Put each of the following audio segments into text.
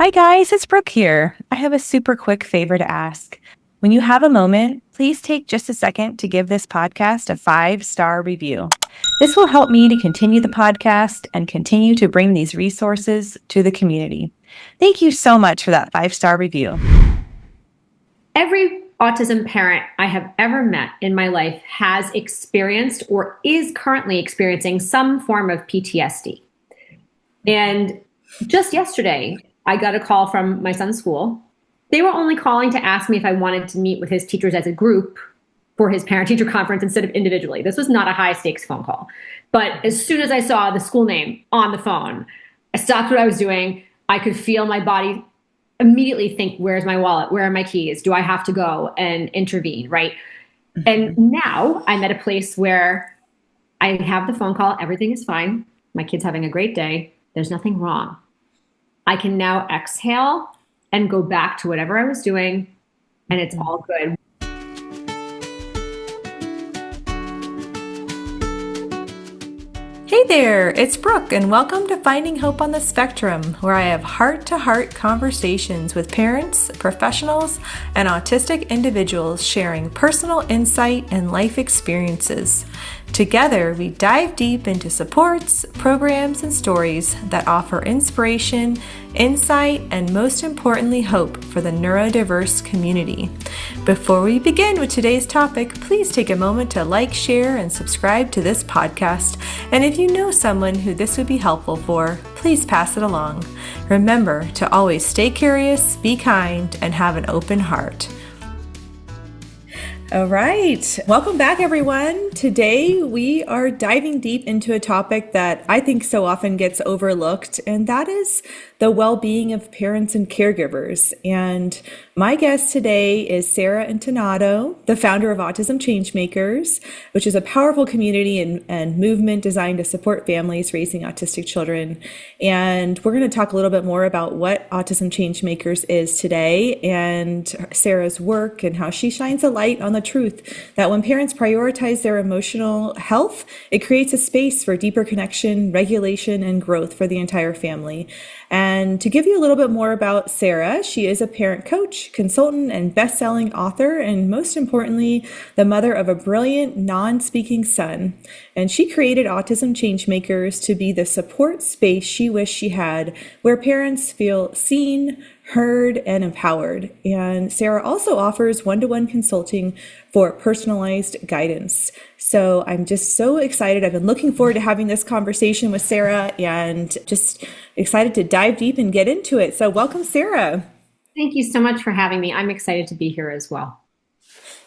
Hi guys, it's Brooke here. I have a super quick favor to ask. When you have a moment, please take just a second to give this podcast a 5-star review. This will help me to continue the podcast and continue to bring these resources to the community. Thank you so much for that 5-star review. Every autism parent I have ever met in my life has experienced or is currently experiencing some form of PTSD. And just yesterday, I got a call from my son's school. They were only calling to ask me if I wanted to meet with his teachers as a group for his parent-teacher conference instead of individually. This was not a high-stakes phone call. But as soon as I saw the school name on the phone, I stopped what I was doing. I could feel my body immediately think, where's my wallet? Where are my keys? Do I have to go and intervene, right? Mm-hmm. And now I'm at a place where I have the phone call. Everything is fine. My kid's having a great day. There's nothing wrong. I can now exhale and go back to whatever I was doing, and it's all good. Hey there, it's Brooke, and welcome to Finding Hope on the Spectrum, where I have heart-to-heart conversations with parents, professionals, and autistic individuals sharing personal insight and life experiences. Together, we dive deep into supports, programs, and stories that offer inspiration, insight, and most importantly, hope for the neurodiverse community. Before we begin with today's topic, please take a moment to like, share, and subscribe to this podcast. And if you know someone who this would be helpful for, please pass it along. Remember to always stay curious, be kind, and have an open heart. All right. Welcome back, everyone. Today, we are diving deep into a topic that I think so often gets overlooked, and that is the well-being of parents and caregivers. And my guest today is Sara Intonato, the founder of Autism Change Makers, which is a powerful community and movement designed to support families raising autistic children. And we're going to talk a little bit more about what Autism Change Makers is today and Sara's work and how she shines a light on the truth that when parents prioritize their emotional health, it creates a space for deeper connection, regulation, and growth for the entire family. And to give you a little bit more about Sara, she is a parent coach, consultant, and best-selling author, and most importantly, the mother of a brilliant non-speaking son. And she created Autism Change Makers to be the support space she wished she had, where parents feel seen, heard, and empowered. And Sara also offers one-to-one consulting for personalized guidance. So I'm just so excited. I've been looking forward to having this conversation with Sara and just excited to dive deep and get into it. So welcome, Sara. Thank you so much for having me. I'm excited to be here as well.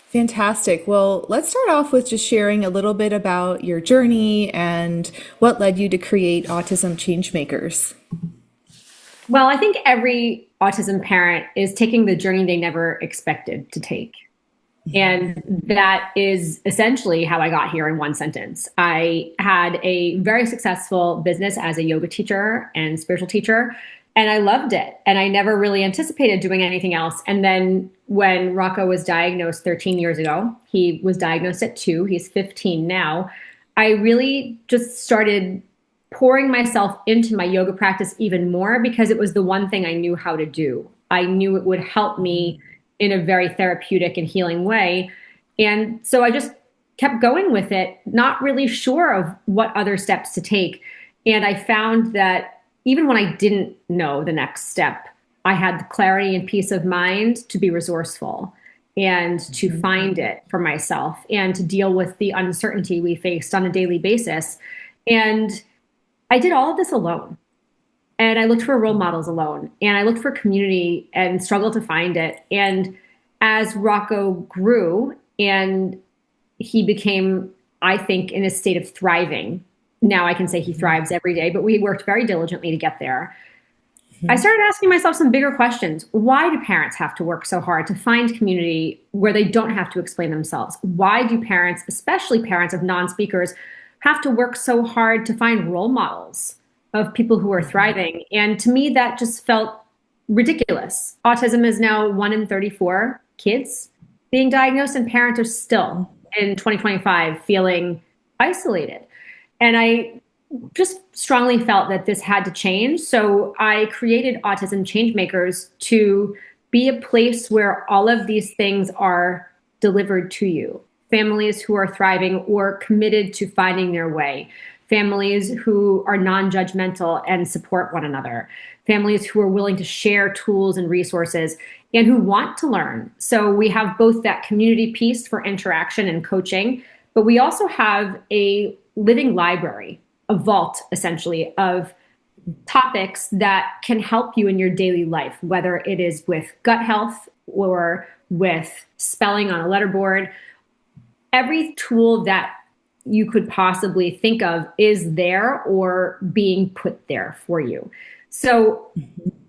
Fantastic. Well, let's start off with just sharing a little bit about your journey and what led you to create Autism Change Makers. Well, I think every autism parent is taking the journey they never expected to take. And that is essentially how I got here in one sentence. I had a very successful business as a yoga teacher and spiritual teacher, and I loved it. And I never really anticipated doing anything else. And then when Rocco was diagnosed 13 years ago, he was diagnosed at 2, he's 15 now, I really just started pouring myself into my yoga practice even more because it was the one thing I knew how to do. I knew it would help me in a very therapeutic and healing way. And so I just kept going with it, not really sure of what other steps to take. And I found that even when I didn't know the next step, I had the clarity and peace of mind to be resourceful and to find it for myself and to deal with the uncertainty we faced on a daily basis. And I did all of this alone. And I looked for role models alone. And I looked for community and struggled to find it. And as Rocco grew and he became, I think, in a state of thriving, now I can say he thrives every day, but we worked very diligently to get there. I started asking myself some bigger questions. Why do parents have to work so hard to find community where they don't have to explain themselves? Why do parents, especially parents of non-speakers, have to work so hard to find role models of people who are thriving? And to me, that just felt ridiculous. Autism is now 1 in 34 kids being diagnosed, and parents are still in 2025 feeling isolated. And I just strongly felt that this had to change. So I created Autism Change Makers to be a place where all of these things are delivered to you. Families who are thriving or committed to finding their way. Families who are non-judgmental and support one another. Families who are willing to share tools and resources and who want to learn. So we have both that community piece for interaction and coaching, but we also have a living library, a vault essentially of topics that can help you in your daily life, whether it is with gut health or with spelling on a letterboard. Every tool that you could possibly think of is there or being put there for you. So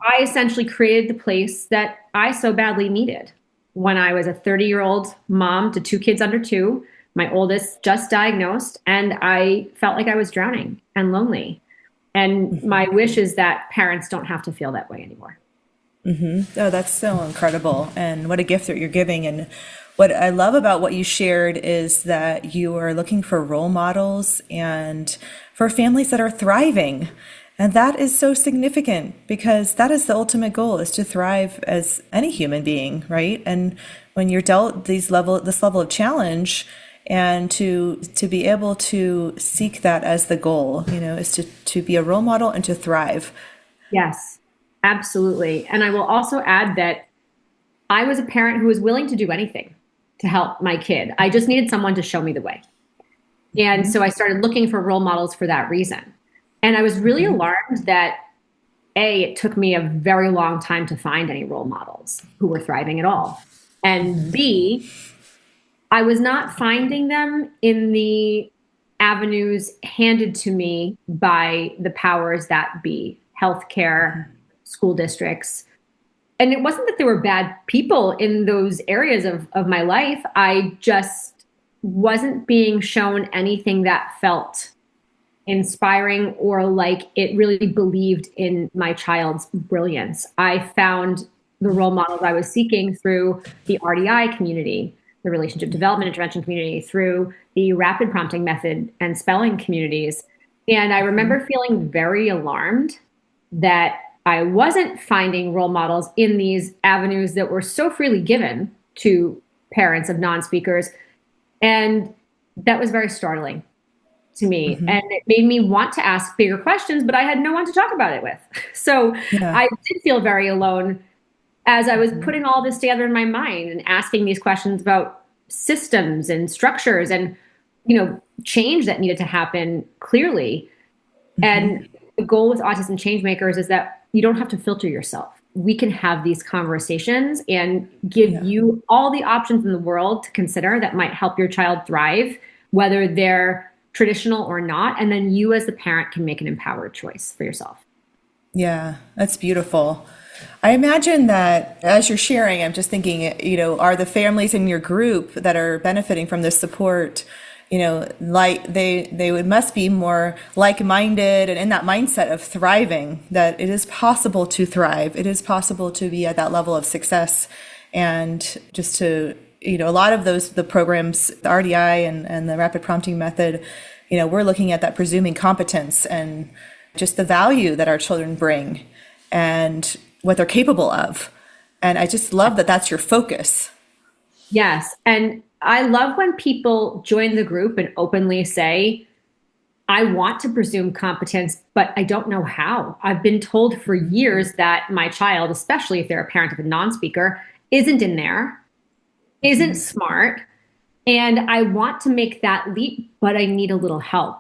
I essentially created the place that I so badly needed when I was a 30-year-old mom to 2 kids under 2, my oldest just diagnosed, and I felt like I was drowning and lonely. And my wish is that parents don't have to feel that way anymore. Oh, that's so incredible. And what a gift that you're giving. And what I love about what you shared is that you are looking for role models and for families that are thriving. And that is so significant because that is the ultimate goal, is to thrive as any human being, right? And when you're dealt this level of challenge, and to be able to seek that as the goal, is to be a role model and to thrive. Yes, absolutely. And I will also add that I was a parent who was willing to do anything to help my kid. I just needed someone to show me the way. And so I started looking for role models for that reason. And I was really alarmed that A, it took me a very long time to find any role models who were thriving at all. And B, I was not finding them in the avenues handed to me by the powers that be, healthcare, school districts. And it wasn't that there were bad people in those areas of my life. I just wasn't being shown anything that felt inspiring or like it really believed in my child's brilliance. I found the role models I was seeking through the RDI community, the relationship development intervention community, through the rapid prompting method and spelling communities. And I remember feeling very alarmed that I wasn't finding role models in these avenues that were so freely given to parents of non-speakers. And that was very startling to me. And it made me want to ask bigger questions, but I had no one to talk about it with. So I did feel very alone as I was putting all this together in my mind and asking these questions about systems and structures and, change that needed to happen clearly. And the goal with Autism Change Makers is that you don't have to filter yourself. We can have these conversations and give you all the options in the world to consider that might help your child thrive, whether they're traditional or not. And then you as the parent can make an empowered choice for yourself. Yeah, that's beautiful. I imagine that as you're sharing, I'm just thinking, are the families in your group that are benefiting from this support, like they must be more like-minded and in that mindset of thriving, that it is possible to thrive. It is possible to be at that level of success. And just to, a lot of the programs, the RDI and the rapid prompting method, we're looking at that presuming competence and just the value that our children bring and what they're capable of. And I just love that that's your focus. Yes. And I love when people join the group and openly say, I want to presume competence, but I don't know how. I've been told for years that my child, especially if they're a parent of a non-speaker, isn't in there, isn't smart. And I want to make that leap, but I need a little help.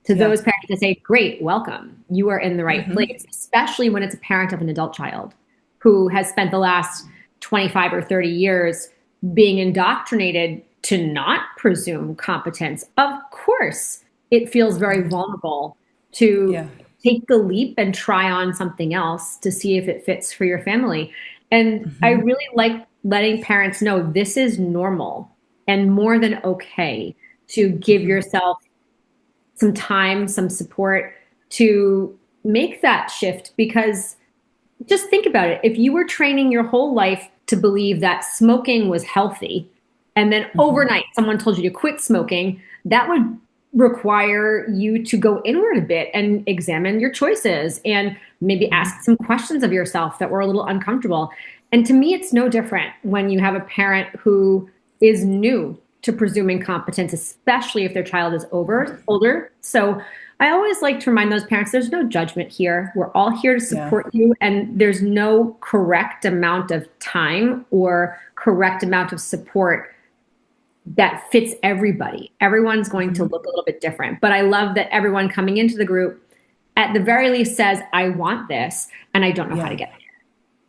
To those parents that say, great, welcome. You are in the right place, especially when it's a parent of an adult child who has spent the last 25 or 30 years being indoctrinated to not presume competence. Of course, it feels very vulnerable to take the leap and try on something else to see if it fits for your family. And I really like letting parents know this is normal and more than okay to give yourself some time, some support to make that shift. Because just think about it. If you were training your whole life to believe that smoking was healthy, and then overnight someone told you to quit smoking, that would require you to go inward a bit and examine your choices and maybe ask some questions of yourself that were a little uncomfortable. And to me, it's no different when you have a parent who is new to presuming competence, especially if their child is older. So I always like to remind those parents, there's no judgment here. We're all here to support you, and there's no correct amount of time or correct amount of support that fits everybody. Everyone's going to look a little bit different. But I love that everyone coming into the group, at the very least, says, I want this, and I don't know how to get there.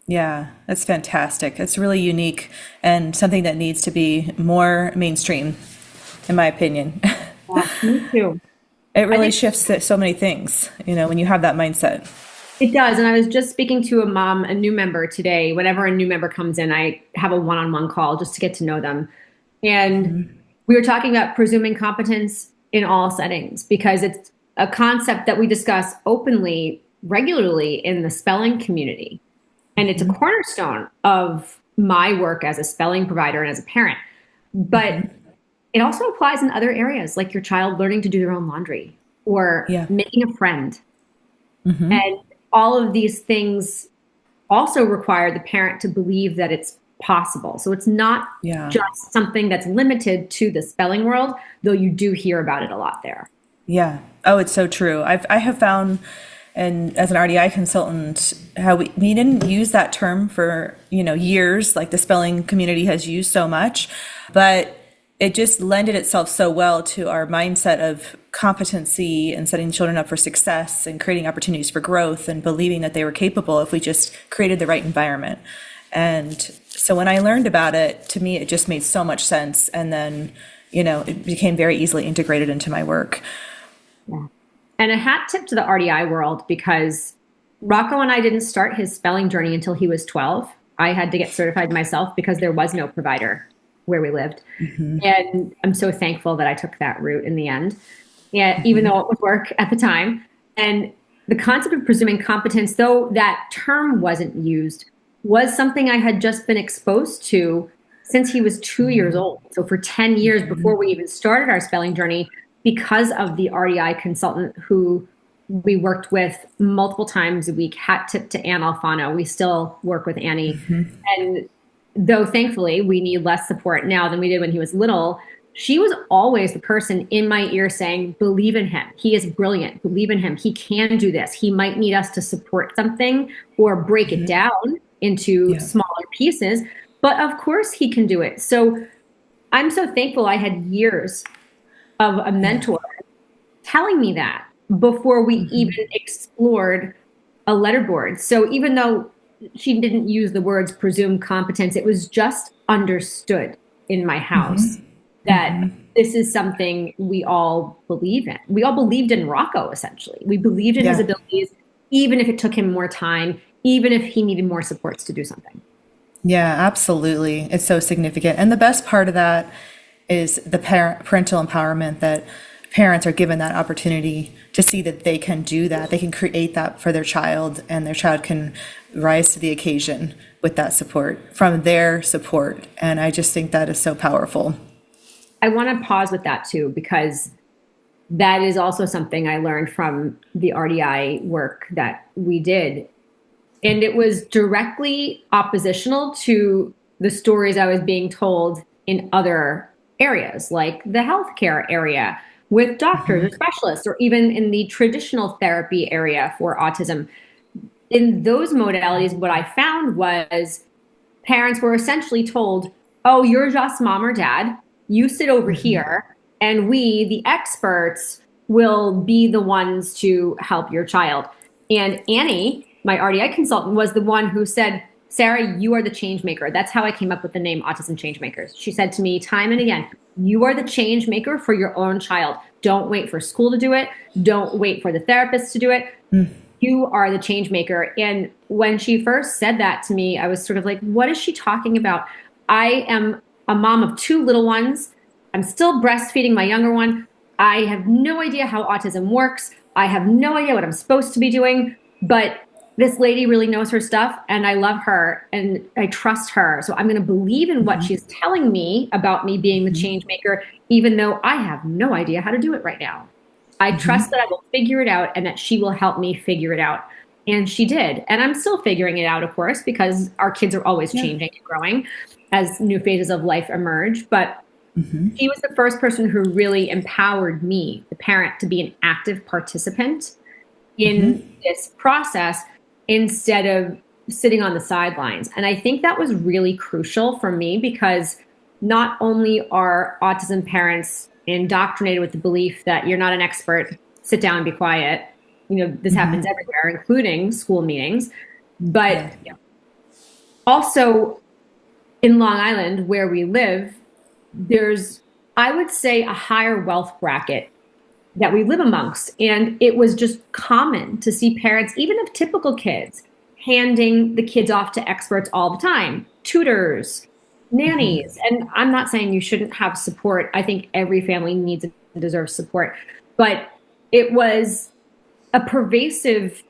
Yeah, that's fantastic. It's really unique and something that needs to be more mainstream, in my opinion. Yeah, me too. It really shifts so many things, when you have that mindset. It does. And I was just speaking to a mom, a new member today. Whenever a new member comes in, I have a one-on-one call just to get to know them. And we were talking about presuming competence in all settings, because it's a concept that we discuss openly, regularly in the spelling community. And it's a cornerstone of my work as a spelling provider and as a parent. But it also applies in other areas, like your child learning to do their own laundry or making a friend. And all of these things also require the parent to believe that it's possible. So it's not just something that's limited to the spelling world, though you do hear about it a lot there. Yeah. Oh, it's so true. I have found, and as an RDI consultant, how we didn't use that term for, years, like the spelling community has used so much, but it just lended itself so well to our mindset of competency and setting children up for success and creating opportunities for growth and believing that they were capable if we just created the right environment. And so when I learned about it, to me, it just made so much sense. And then, it became very easily integrated into my work. Yeah. And a hat tip to the RDI world, because Rocco and I didn't start his spelling journey until he was 12. I had to get certified myself because there was no provider where we lived. And I'm so thankful that I took that route in the end. Yeah, even though it would work at the time. And the concept of presuming competence, though that term wasn't used, was something I had just been exposed to since he was 2 years old. So for 10 years before we even started our spelling journey, because of the RDI consultant who we worked with multiple times a week, hat tip to Anne Alfano. We still work with Annie. And though thankfully we need less support now than we did when he was little, she was always the person in my ear saying, believe in him. He is brilliant. Believe in him. He can do this. He might need us to support something or break it down into smaller pieces, but of course he can do it. So I'm so thankful I had years of a mentor telling me that before we even explored a letterboard. So even though she didn't use the words presumed competence, it was just understood in my house that this is something we all believe in. We all believed in Rocco, essentially. We believed in his abilities, even if it took him more time, even if he needed more supports to do something. Yeah, absolutely. It's so significant. And the best part of that is the parental empowerment, that parents are given that opportunity to see that they can do that. They can create that for their child, and their child can rise to the occasion with that support from their support. And I just think that is so powerful. I want to pause with that too, because that is also something I learned from the RDI work that we did. And it was directly oppositional to the stories I was being told in other areas, like the healthcare area with doctors or specialists, or even in the traditional therapy area for autism. In those modalities, what I found was parents were essentially told, oh, you're just mom or dad. You sit over here, and we, the experts, will be the ones to help your child. And Annie, my RDI consultant, was the one who said, Sara, you are the change maker. That's how I came up with the name Autism Change Makers. She said to me time and again, you are the change maker for your own child. Don't wait for school to do it. Don't wait for the therapist to do it. You are the change maker. And when she first said that to me, I was sort of like, what is she talking about? I am a mom of 2 little ones. I'm still breastfeeding my younger one. I have no idea how autism works. I have no idea what I'm supposed to be doing, but this lady really knows her stuff and I love her and I trust her. So I'm going to believe in what she's telling me about me being the change maker, even though I have no idea how to do it right now. I trust that I will figure it out and that she will help me figure it out. And she did. And I'm still figuring it out, of course, because our kids are always changing and growing as new phases of life emerge. But she was the first person who really empowered me, the parent, to be an active participant in this process instead of sitting on the sidelines. And I think that was really crucial for me because not only are autism parents indoctrinated with the belief that you're not an expert, sit down and be quiet. This happens everywhere, including school meetings. But also in Long Island, where we live, there's, I would say, a higher wealth bracket that we live amongst. And it was just common to see parents, even of typical kids, handing the kids off to experts all the time, tutors, nannies. And I'm not saying you shouldn't have support. I think every family needs and deserves support. But it was a pervasive,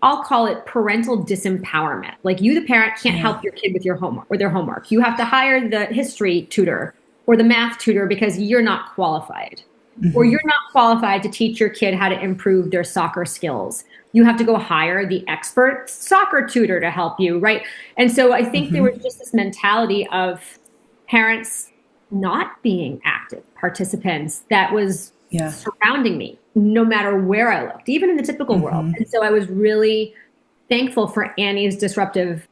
I'll call it parental disempowerment. Like you, the parent, can't help your kid with your homework or their homework. You have to hire the history tutor or the math tutor because you're not qualified. Or you're not qualified to teach your kid how to improve their soccer skills. You have to go hire the expert soccer tutor to help you, right? And so I think there was just this mentality of parents not being active participants that was surrounding me, no matter where I looked, even in the typical world. And so I was really thankful for Annie's disruptive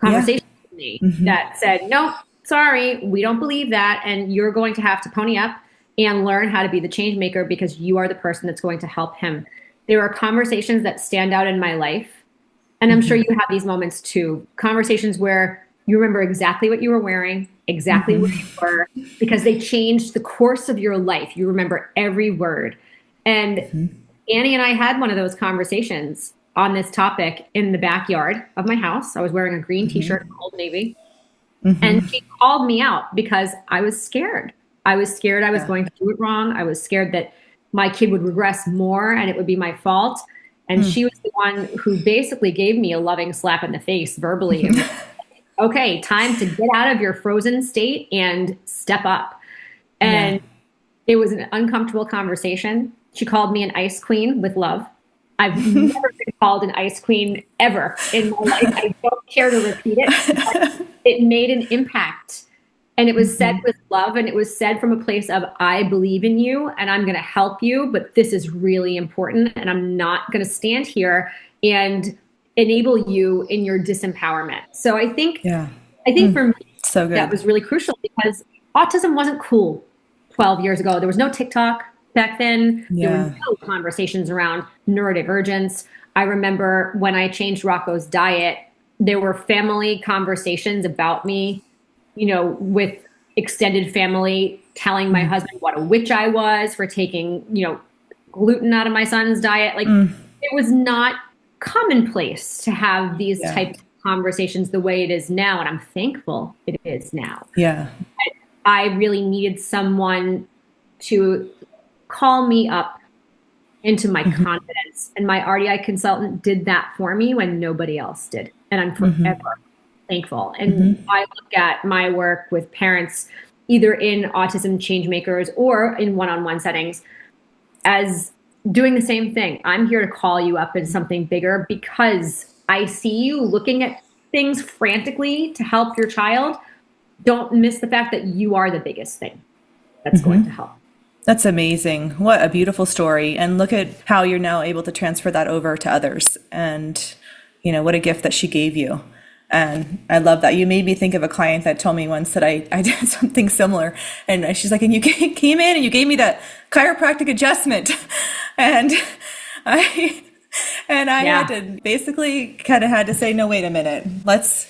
conversation with me that said, no, sorry, we don't believe that. And you're going to have to pony up and learn how to be the change maker because you are the person that's going to help him. There are conversations that stand out in my life. And I'm sure you have these moments too. Conversations where you remember exactly what you were wearing, exactly where you were, because they changed the course of your life. You remember every word. And Annie and I had one of those conversations on this topic in the backyard of my house. I was wearing a green t-shirt from Old Navy. And she called me out because I was scared. I was scared I was going to do it wrong. I was scared that my kid would regress more and it would be my fault. And she was the one who basically gave me a loving slap in the face verbally. Okay, time to get out of your frozen state and step up. And it was an uncomfortable conversation. She called me an ice queen with love. I've never been called an ice queen ever in my life. I don't care to repeat it. It made an impact. And it was said with love, and it was said from a place of, I believe in you and I'm going to help you, but this is really important. And I'm not going to stand here and enable you in your disempowerment. So I think for me, so good. That was really crucial because autism wasn't cool 12 years ago. There was no TikTok back then. There were no conversations around neurodivergence. I remember when I changed Rocco's diet, there were family conversations about me, with extended family telling my husband what a witch I was for taking, gluten out of my son's diet. Like it was not commonplace to have these types of conversations the way it is now. And I'm thankful it is now. Yeah. I really needed someone to call me up into my confidence. And my RDI consultant did that for me when nobody else did. And I'm forever thankful. And I look at my work with parents, either in Autism Change Makers or in one-on-one settings, as doing the same thing. I'm here to call you up in something bigger because I see you looking at things frantically to help your child. Don't miss the fact that you are the biggest thing that's going to help. That's amazing. What a beautiful story. And look at how you're now able to transfer that over to others. And, what a gift that she gave you. And I love that. You made me think of a client that told me once that I did something similar. And she's like, and you came in and you gave me that chiropractic adjustment. And I had to basically kind of had to say, no, wait a minute, let's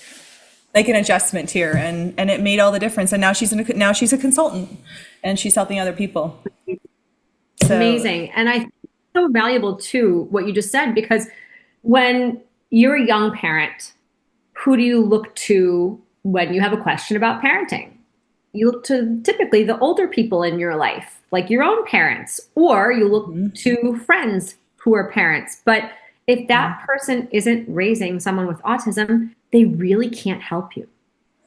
make an adjustment here. And it made all the difference. And now she's a consultant and she's helping other people. So, amazing. And I think it's so valuable too, what you just said, because when you're a young parent, who do you look to when you have a question about parenting? You look to typically the older people in your life, like your own parents, or you look to friends who are parents. But if that person isn't raising someone with autism, they really can't help you.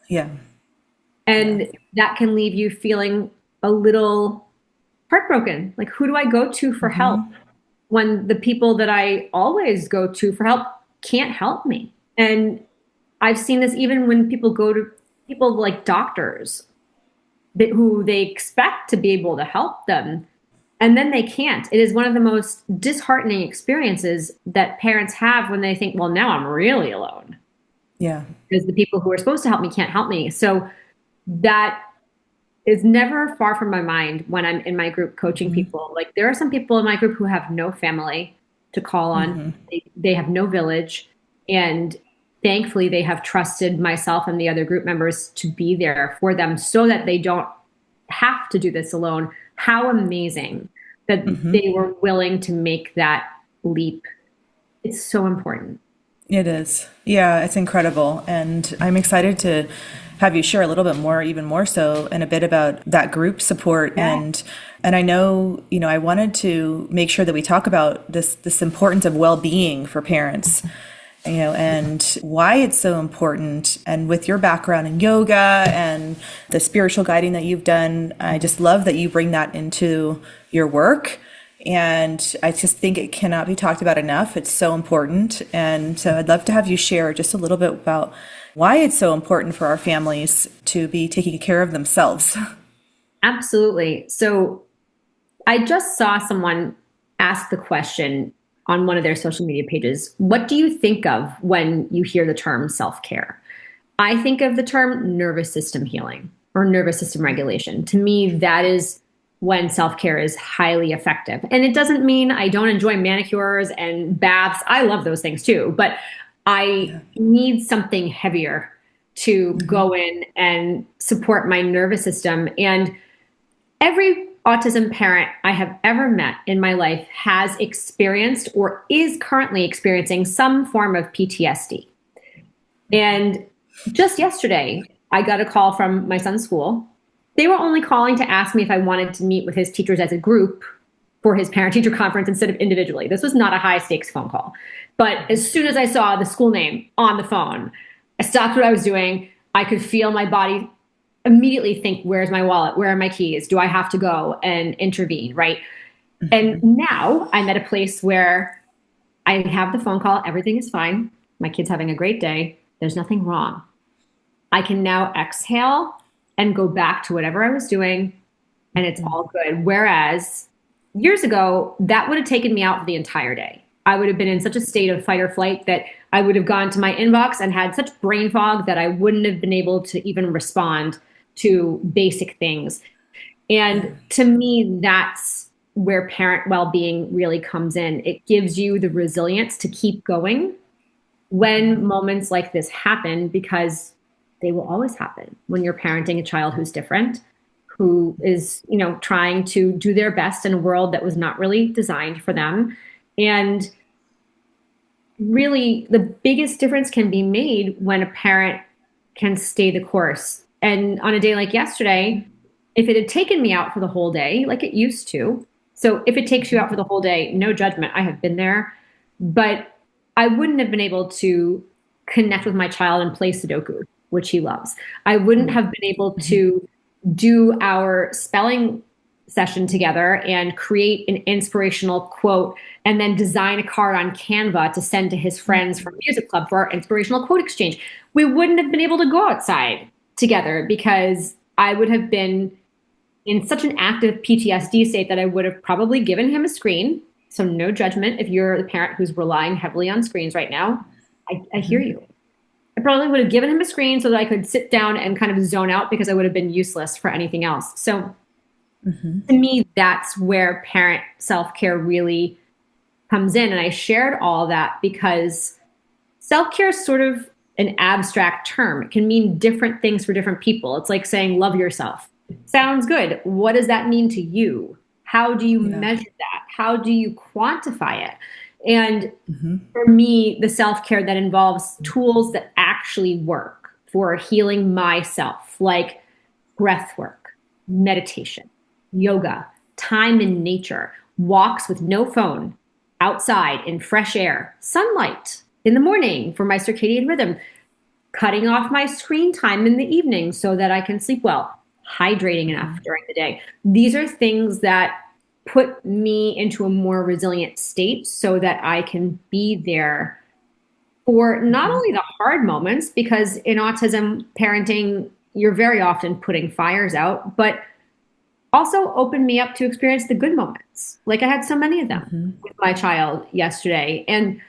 Yeah. And that can leave you feeling a little heartbroken. Like, who do I go to for help when the people that I always go to for help can't help me? And I've seen this even when people go to people like doctors who they expect to be able to help them, and then they can't. It is one of the most disheartening experiences that parents have when they think, well, now I'm really alone Yeah. because the people who are supposed to help me can't help me. So that is never far from my mind when I'm in my group coaching people. Like, there are some people in my group who have no family to call on. They have no village. And thankfully, they have trusted myself and the other group members to be there for them so that they don't have to do this alone. How amazing that they were willing to make that leap. It's so important. It is. Yeah, it's incredible. And I'm excited to have you share a little bit more, even more so, and a bit about that group support. And I know, I wanted to make sure that we talk about this importance of well-being for parents, and why it's so important. And with your background in yoga and the spiritual guiding that you've done, I just love that you bring that into your work. And I just think it cannot be talked about enough. It's so important. And so I'd love to have you share just a little bit about why it's so important for our families to be taking care of themselves. Absolutely. So I just saw someone ask the question on one of their social media pages, what do you think of when you hear the term self-care? I think of the term nervous system healing or nervous system regulation. To me, that is when self-care is highly effective. And it doesn't mean I don't enjoy manicures and baths. I love those things too, but I need something heavier to go in and support my nervous system. And every autism parent I have ever met in my life has experienced or is currently experiencing some form of PTSD. And just yesterday, I got a call from my son's school. They were only calling to ask me if I wanted to meet with his teachers as a group for his parent-teacher conference instead of individually. This was not a high-stakes phone call. But as soon as I saw the school name on the phone, I stopped what I was doing. I could feel my body immediately think, where's my wallet? Where are my keys? Do I have to go and intervene, right? And now I'm at a place where I have the phone call. Everything is fine. My kid's having a great day. There's nothing wrong. I can now exhale and go back to whatever I was doing, and it's all good. Whereas years ago, that would have taken me out for the entire day. I would have been in such a state of fight or flight that I would have gone to my inbox and had such brain fog that I wouldn't have been able to even respond to basic things. And to me, that's where parent well-being really comes in. It gives you the resilience to keep going when moments like this happen, because they will always happen when you're parenting a child who's different, who is, trying to do their best in a world that was not really designed for them. And really, the biggest difference can be made when a parent can stay the course. And on a day like yesterday, if it had taken me out for the whole day, like it used to, so if it takes you out for the whole day, no judgment, I have been there, but I wouldn't have been able to connect with my child and play Sudoku, which he loves. I wouldn't have been able to do our spelling session together and create an inspirational quote and then design a card on Canva to send to his friends from music club for our inspirational quote exchange. We wouldn't have been able to go outside together because I would have been in such an active PTSD state that I would have probably given him a screen. So no judgment if you're the parent who's relying heavily on screens right now. I hear you. I probably would have given him a screen so that I could sit down and kind of zone out because I would have been useless for anything else. So to me, that's where parent self-care really comes in. And I shared all that because self-care is sort of an abstract term. It can mean different things for different people. It's like saying, love yourself. Sounds good. What does that mean to you? How do you measure that? How do you quantify it? And for me, the self-care that involves tools that actually work for healing myself, like breath work, meditation, yoga, time in nature, walks with no phone, outside in fresh air, sunlight in the morning for my circadian rhythm, cutting off my screen time in the evening so that I can sleep well, hydrating enough during the day. These are things that put me into a more resilient state so that I can be there for not only the hard moments, because in autism parenting, you're very often putting fires out, but also opened me up to experience the good moments. Like I had so many of them with my child yesterday. And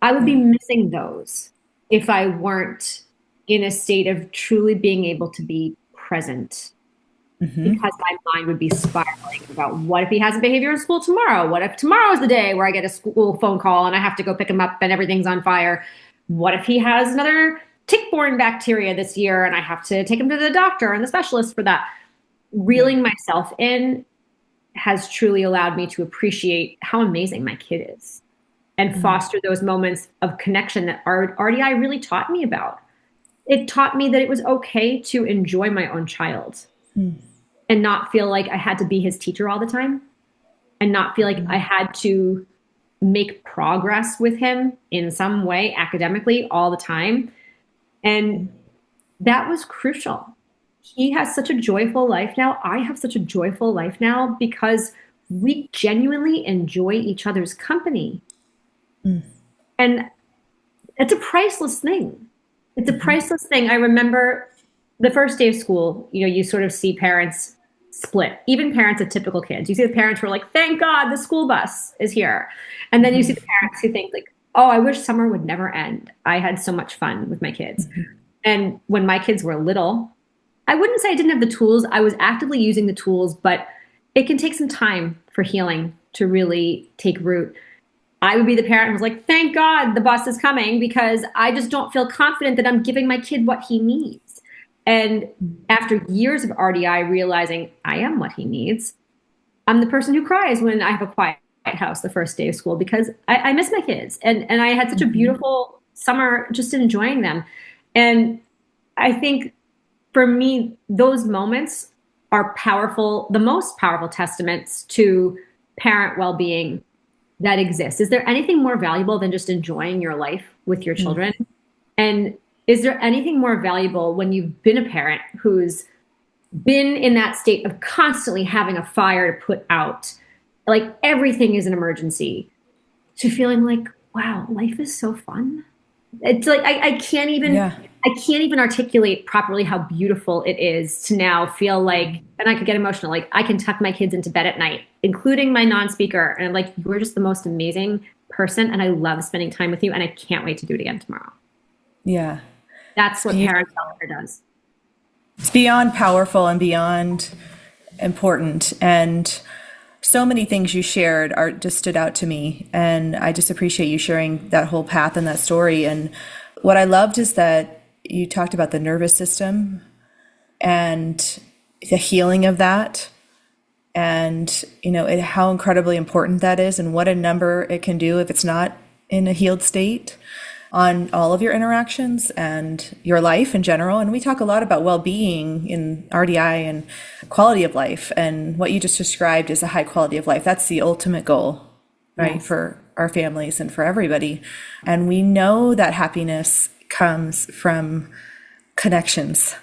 I would be missing those if I weren't in a state of truly being able to be present, because my mind would be spiraling about what if he has a behavior in school tomorrow? What if tomorrow's the day where I get a school phone call and I have to go pick him up and everything's on fire? What if he has another tick-borne bacteria this year and I have to take him to the doctor and the specialist for that? Reeling myself in has truly allowed me to appreciate how amazing my kid is and foster those moments of connection that RDI really taught me about. It taught me that it was okay to enjoy my own child and not feel like I had to be his teacher all the time and not feel like I had to make progress with him in some way academically all the time. And that was crucial. He has such a joyful life now. I have such a joyful life now because we genuinely enjoy each other's company. And it's a priceless thing. It's a priceless thing. I remember the first day of school, you sort of see parents split, even parents of typical kids. You see the parents who are like, thank God the school bus is here. And then you see the parents who think like, oh, I wish summer would never end. I had so much fun with my kids. And when my kids were little, I wouldn't say I didn't have the tools. I was actively using the tools, but it can take some time for healing to really take root. I would be the parent who was like, thank God the bus is coming because I just don't feel confident that I'm giving my kid what he needs. And after years of RDI realizing I am what he needs, I'm the person who cries when I have a quiet house the first day of school because I miss my kids. And I had such a beautiful summer just enjoying them. And I think for me, those moments are powerful, the most powerful testaments to parent well-being that exists. Is there anything more valuable than just enjoying your life with your children? And is there anything more valuable when you've been a parent who's been in that state of constantly having a fire to put out, like everything is an emergency, to feeling like, wow, life is so fun? It's like I can't even articulate properly how beautiful it is to now feel like, and I could get emotional, like I can tuck my kids into bed at night, including my non-speaker, and I'm like, you're just the most amazing person, and I love spending time with you, and I can't wait to do it again tomorrow. Yeah, that's what Parental does. It's beyond powerful and beyond important, and so many things you shared just stood out to me, and I just appreciate you sharing that whole path and that story. And what I loved is that you talked about the nervous system and the healing of that, and how incredibly important that is, and what a number it can do if it's not in a healed state on all of your interactions and your life in general. And we talk a lot about well-being in RDI and quality of life, and what you just described is a high quality of life. That's the ultimate goal, right? Yes. For our families and for everybody. And we know that happiness comes from connections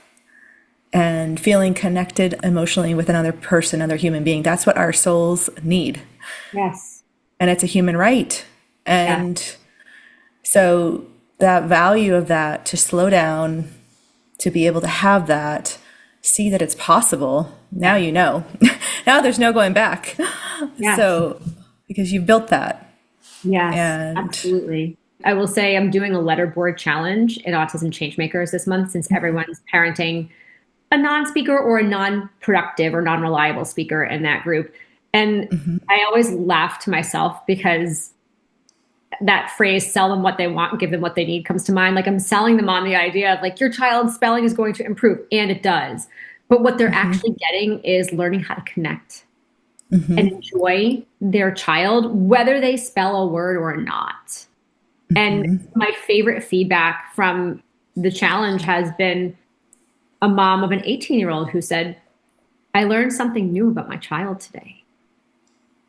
and feeling connected emotionally with another person, another human being. That's what our souls need. Yes. And it's a human right. And so that value of that, to slow down, to be able to have that, see that it's possible. Now now there's no going back. Yes. So because you've built that. Yes, absolutely. I will say I'm doing a letterboard challenge in Autism Change Makers this month, since everyone's parenting a non-speaker or a non-productive or non-reliable speaker in that group. And I always laugh to myself because that phrase, sell them what they want and give them what they need, comes to mind. Like I'm selling them on the idea of like, your child's spelling is going to improve, and it does. But what they're actually getting is learning how to connect and enjoy their child, whether they spell a word or not. And my favorite feedback from the challenge has been a mom of an 18-year-old who said, I learned something new about my child today.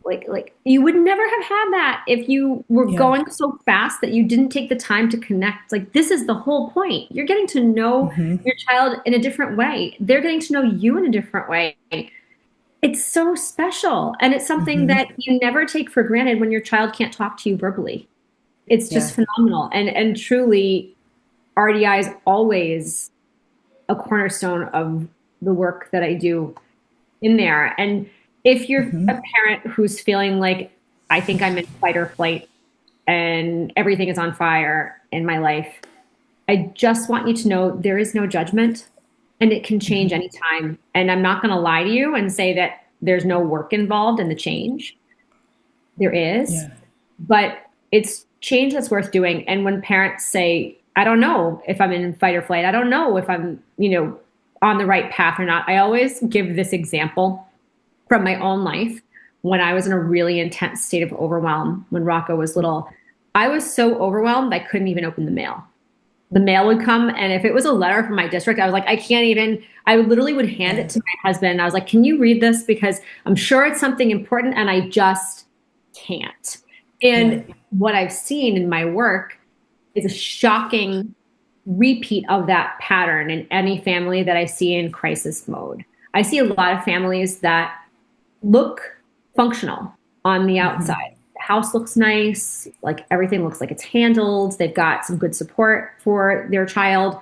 Like you would never have had that if you were Yeah. going so fast that you didn't take the time to connect. Like this is the whole point. You're getting to know Hmm. your child in a different way. They're getting to know you in a different way. It's so special. And it's something Hmm. that you never take for granted when your child can't talk to you verbally. It's Yeah. just phenomenal. And truly, RDI is always a cornerstone of the work that I do in there. And if you're a Hmm. parent who's feeling like, I think I'm in fight or flight and everything is on fire in my life, I just want you to know there is no judgment and it can change Hmm. anytime. And I'm not going to lie to you and say that there's no work involved in the change. There is, Yeah. but it's change that's worth doing. And when parents say, I don't know if I'm in fight or flight, I don't know if I'm, on the right path or not, I always give this example from my own life when I was in a really intense state of overwhelm when Rocco was little. I was so overwhelmed, I couldn't even open the mail. The mail would come, and if it was a letter from my district, I was like, I can't even, I literally would hand it Yeah. to my husband. And I was like, can you read this? Because I'm sure it's something important, and I just can't. Yeah. And what I've seen in my work is a shocking repeat of that pattern in any family that I see in crisis mode. I see a lot of families that look functional on the outside. Hmm. The house looks nice, like everything looks like it's handled. They've got some good support for their child,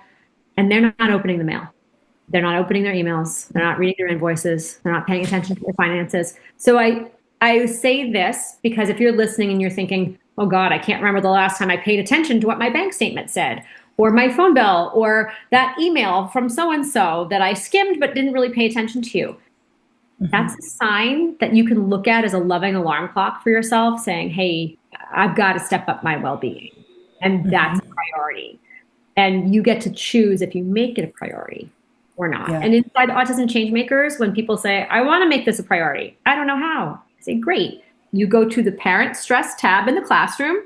and they're not opening the mail. They're not opening their emails. They're not reading their invoices. They're not paying attention to their finances. So I say this because if you're listening and you're thinking, oh God, I can't remember the last time I paid attention to what my bank statement said, or my phone bill, or that email from so and so that I skimmed but didn't really pay attention to. That's a sign that you can look at as a loving alarm clock for yourself, saying, hey, I've got to step up my well being. And that's a priority. And you get to choose if you make it a priority or not. Yeah. And inside Autism Change Makers, when people say, I want to make this a priority, I don't know how. I say, great. You go to the parent stress tab in the classroom,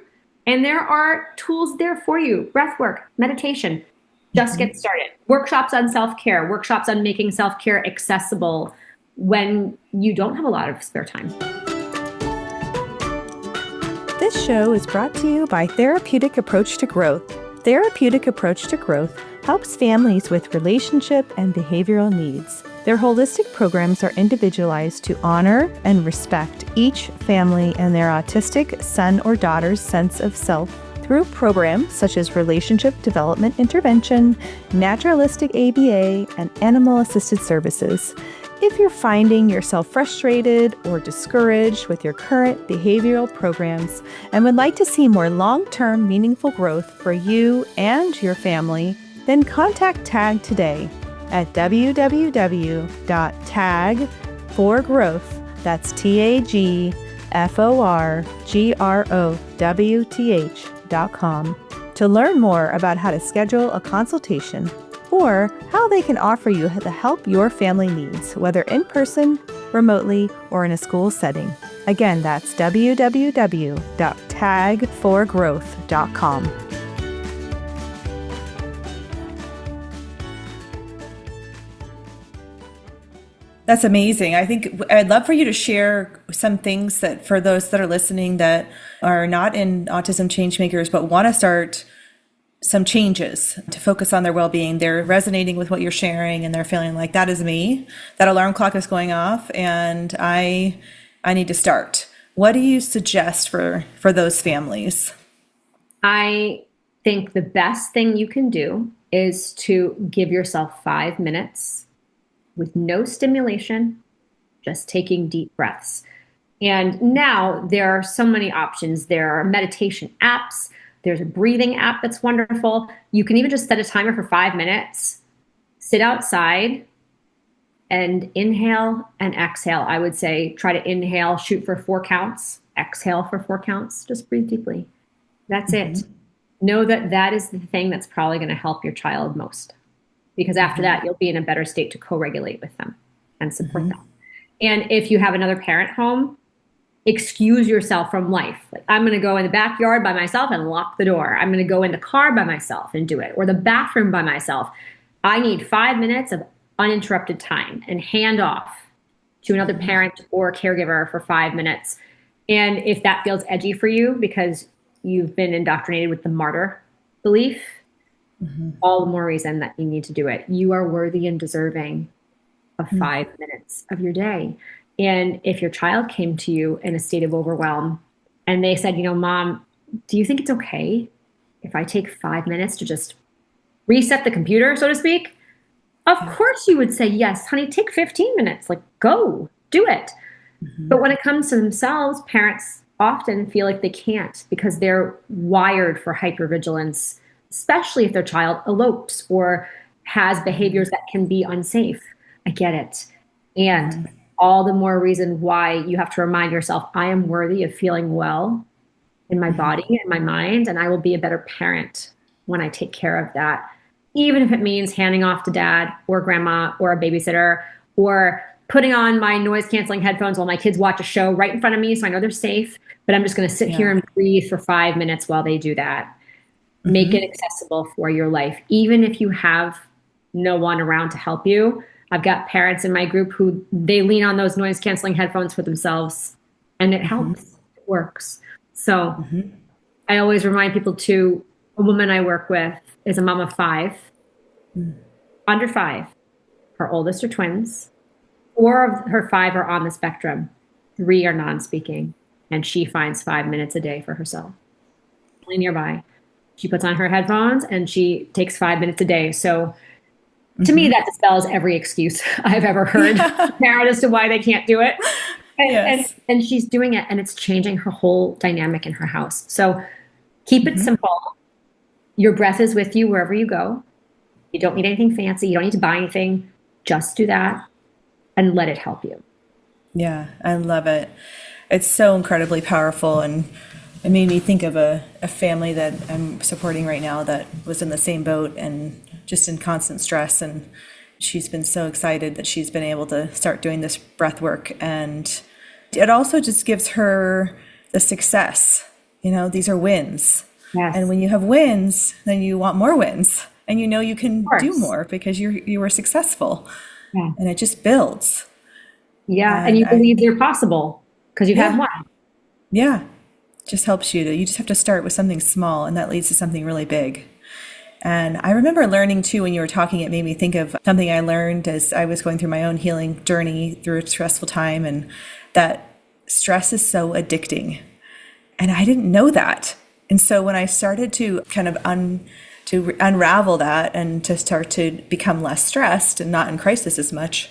and there are tools there for you: breathwork, meditation. Just get started. Workshops on self care, workshops on making self care accessible when you don't have a lot of spare time. This show is brought to you by Therapeutic Approach to Growth. Therapeutic Approach to Growth helps families with relationship and behavioral needs. Their holistic programs are individualized to honor and respect each family and their autistic son or daughter's sense of self through programs such as relationship development intervention, naturalistic ABA, and animal-assisted services. If you're finding yourself frustrated or discouraged with your current behavioral programs and would like to see more long-term meaningful growth for you and your family, then contact TAG today at www.tagforgrowth, that's TAGFORGROWTH.com, to learn more about how to schedule a consultation or how they can offer you the help your family needs, whether in person, remotely, or in a school setting. Again, that's www.tagforgrowth.com. That's amazing. I think I'd love for you to share some things that for those that are listening that are not in Autism Change Makers but want to start some changes to focus on their well-being. They're resonating with what you're sharing and they're feeling like that is me. That alarm clock is going off and I need to start. What do you suggest for those families? I think the best thing you can do is to give yourself 5 minutes with no stimulation, just taking deep breaths. And now there are so many options. There are meditation apps. There's a breathing app that's wonderful. You can even just set a timer for 5 minutes, sit outside and inhale and exhale. I would say try to inhale, shoot for 4 counts, exhale for 4 counts. Just breathe deeply. That's it. Know that that is the thing that's probably going to help your child most, because after that, you'll be in a better state to co-regulate with them and support them. And if you have another parent home, excuse yourself from life. Like, I'm going to go in the backyard by myself and lock the door. I'm going to go in the car by myself and do it, or the bathroom by myself. I need 5 minutes of uninterrupted time and hand off to another parent or caregiver for 5 minutes. And if that feels edgy for you because you've been indoctrinated with the martyr belief, all the more reason that you need to do it. You are worthy and deserving of 5 minutes of your day. And if your child came to you in a state of overwhelm and they said, Mom, do you think it's okay if I take 5 minutes to just reset the computer, so to speak? Of course you would say, yes, honey, take 15 minutes, like go do it. But when it comes to themselves, parents often feel like they can't because they're wired for hypervigilance, especially if their child elopes or has behaviors that can be unsafe. I get it. And all the more reason why you have to remind yourself, I am worthy of feeling well in my body and my mind, and I will be a better parent when I take care of that. Even if it means handing off to dad or grandma or a babysitter, or putting on my noise canceling headphones while my kids watch a show right in front of me so I know they're safe, but I'm just going to sit here and breathe for 5 minutes while they do that. Make it accessible for your life. Even if you have no one around to help you. I've got parents in my group who they lean on those noise canceling headphones for themselves, and it helps. It works. So I always remind people too, a woman I work with is a mom of 5, under 5. Her oldest are twins. 4 of her 5 are on the spectrum. 3 are non-speaking. And she finds 5 minutes a day for herself. Only nearby. She puts on her headphones and she takes 5 minutes a day. So to me, that dispels every excuse I've ever heard parent as to why they can't do it. And she's doing it, and it's changing her whole dynamic in her house. So keep it simple. Your breath is with you wherever you go. You don't need anything fancy. You don't need to buy anything. Just do that and let it help you. Yeah, I love it. It's so incredibly powerful. And it made me think of a family that I'm supporting right now that was in the same boat and just in constant stress. And she's been so excited that she's been able to start doing this breath work. And it also just gives her the success. These are wins. Yes. And when you have wins, then you want more wins. And you can do more because you were successful. Yeah. And it just builds. Yeah. And you believe they're possible because you've had one. Yeah. Just helps you just have to start with something small, and that leads to something really big. And I remember learning too, when you were talking, it made me think of something I learned as I was going through my own healing journey through a stressful time, and that stress is so addicting. And I didn't know that. And so when I started to kind of unravel that and to start to become less stressed and not in crisis as much,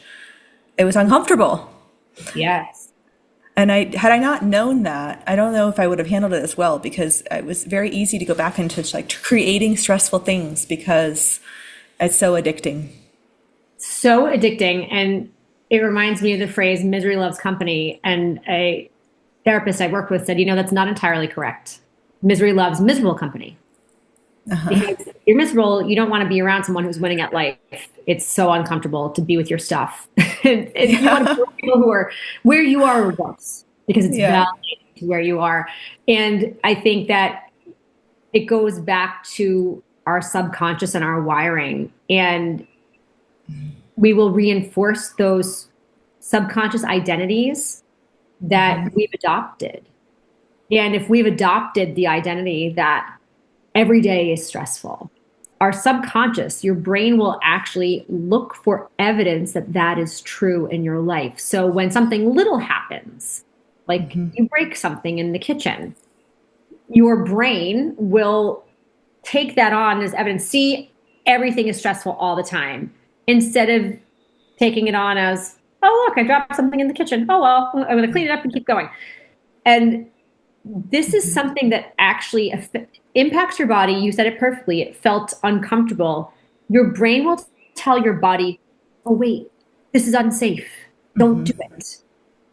it was uncomfortable. Yes. And had I not known that, I don't know if I would have handled it as well, because it was very easy to go back into creating stressful things because it's so addicting. So addicting. And it reminds me of the phrase, misery loves company. And a therapist I worked with said, that's not entirely correct. Misery loves miserable company. Because if you're miserable, you don't want to be around someone who's winning at life. It's so uncomfortable to be with your stuff. and you want to be with people who are where you are or worse, because it's validating to where you are. And I think that it goes back to our subconscious and our wiring. And we will reinforce those subconscious identities that we've adopted. And if we've adopted the identity that every day is stressful, our subconscious, your brain will actually look for evidence that that is true in your life. So when something little happens, like you break something in the kitchen, your brain will take that on as evidence. See, everything is stressful all the time, instead of taking it on as, oh, look, I dropped something in the kitchen. Oh, well, I'm going to clean it up and keep going. And this is something that actually impacts your body. You said it perfectly. It felt uncomfortable. Your brain will tell your body, oh, wait, this is unsafe. Don't do it.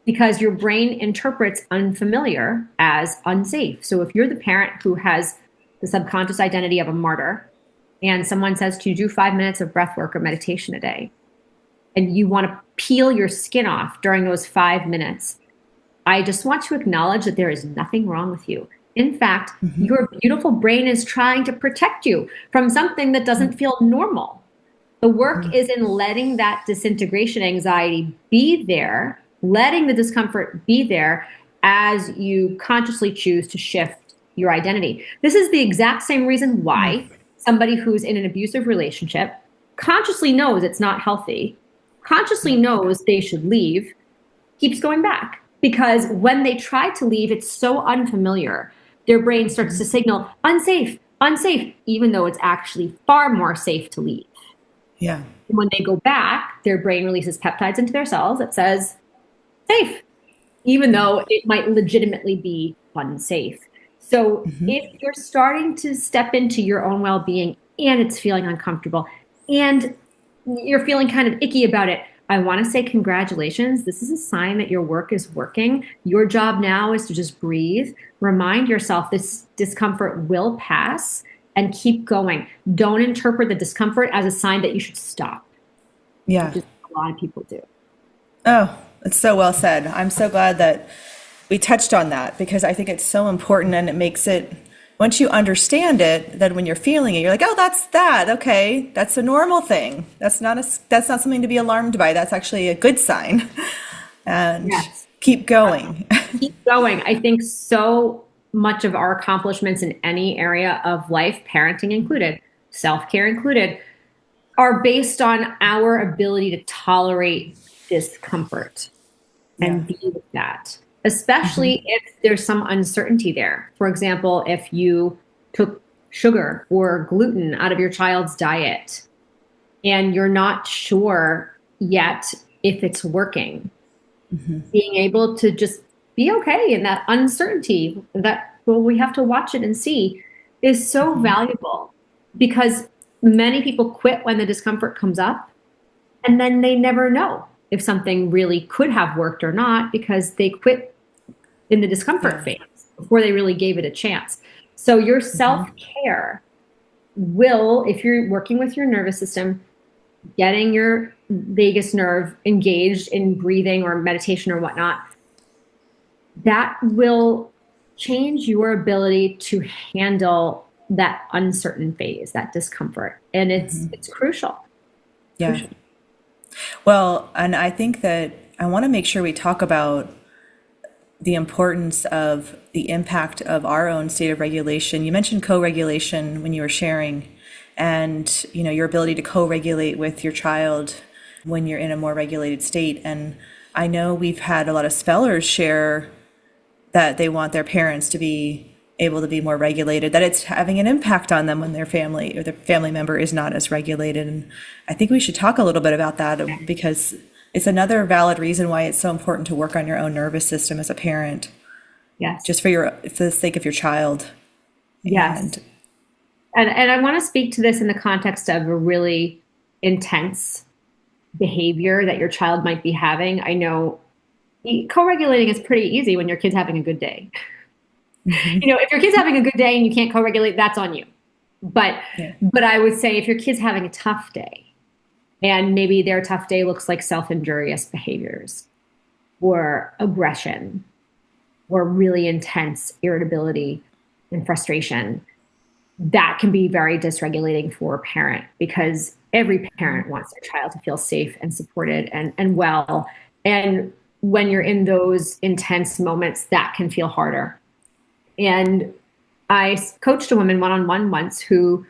Because your brain interprets unfamiliar as unsafe. So if you're the parent who has the subconscious identity of a martyr, and someone says to you, do 5 minutes of breath work or meditation a day, and you want to peel your skin off during those 5 minutes, I just want to acknowledge that there is nothing wrong with you. In fact, your beautiful brain is trying to protect you from something that doesn't feel normal. The work is in letting that disintegration anxiety be there letting the discomfort be there as you consciously choose to shift your identity. This is the exact same reason why somebody who's in an abusive relationship consciously knows it's not healthy, consciously knows they should leave, keeps going back. Because when they try to leave, it's so unfamiliar. Their brain starts to signal, unsafe, unsafe, even though it's actually far more safe to leave. Yeah. When they go back, their brain releases peptides into their cells that says, safe, even though it might legitimately be unsafe. So if you're starting to step into your own well-being and it's feeling uncomfortable and you're feeling kind of icky about it, I want to say congratulations. This is a sign that your work is working. Your job now is to just breathe. Remind yourself this discomfort will pass and keep going. Don't interpret the discomfort as a sign that you should stop. Yeah. Which is what a lot of people do. Oh, it's so well said. I'm so glad that we touched on that because I think it's so important, and it makes it, once you understand it, then when you're feeling it, you're like, oh, that's that. Okay. That's a normal thing. That's not something to be alarmed by. That's actually a good sign. And keep going. Keep going. I think so much of our accomplishments in any area of life, parenting included, self-care included, are based on our ability to tolerate discomfort and be with that, especially if there's some uncertainty there. For example, if you took sugar or gluten out of your child's diet and you're not sure yet if it's working, being able to just be okay in that uncertainty that, well, we have to watch it and see, is so valuable, because many people quit when the discomfort comes up and then they never know if something really could have worked or not because they quit in the discomfort phase before they really gave it a chance. So your self-care will, if you're working with your nervous system, getting your vagus nerve engaged in breathing or meditation or whatnot, that will change your ability to handle that uncertain phase, that discomfort. And it's crucial. Yeah. Crucial. Well, and I think that I want to make sure we talk about the importance of the impact of our own state of regulation. You mentioned co-regulation when you were sharing, and your ability to co-regulate with your child when you're in a more regulated state. And I know we've had a lot of spellers share that they want their parents to be able to be more regulated, that it's having an impact on them when their family or their family member is not as regulated. And I think we should talk a little bit about that because it's another valid reason why it's so important to work on your own nervous system as a parent. Yes. Just for the sake of your child. Yes. And I want to speak to this in the context of a really intense behavior that your child might be having. I know co-regulating is pretty easy when your kid's having a good day. If your kid's having a good day and you can't co-regulate, that's on you. But I would say if your kid's having a tough day and maybe their tough day looks like self-injurious behaviors or aggression or really intense irritability and frustration, that can be very dysregulating for a parent, because every parent wants their child to feel safe and supported and well. And when you're in those intense moments, that can feel harder. And I coached a woman one-on-one once who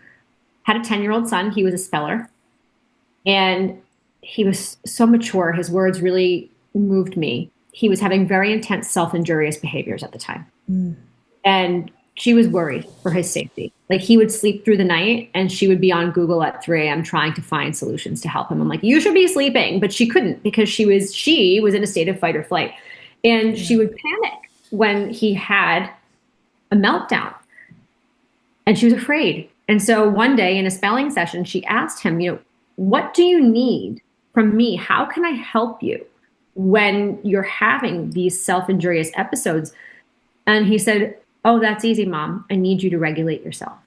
had a 10-year-old son. He was a speller. And he was so mature. His words really moved me. He was having very intense self-injurious behaviors at the time. And she was worried for his safety. Like, he would sleep through the night and she would be on Google at 3 a.m. trying to find solutions to help him. I'm like, you should be sleeping. But she couldn't, because she was in a state of fight or flight. And she would panic when he had a meltdown. And she was afraid. And so one day in a spelling session, she asked him, what do you need from me? How can I help you when you're having these self-injurious episodes? And he said, oh, that's easy, Mom. I need you to regulate yourself.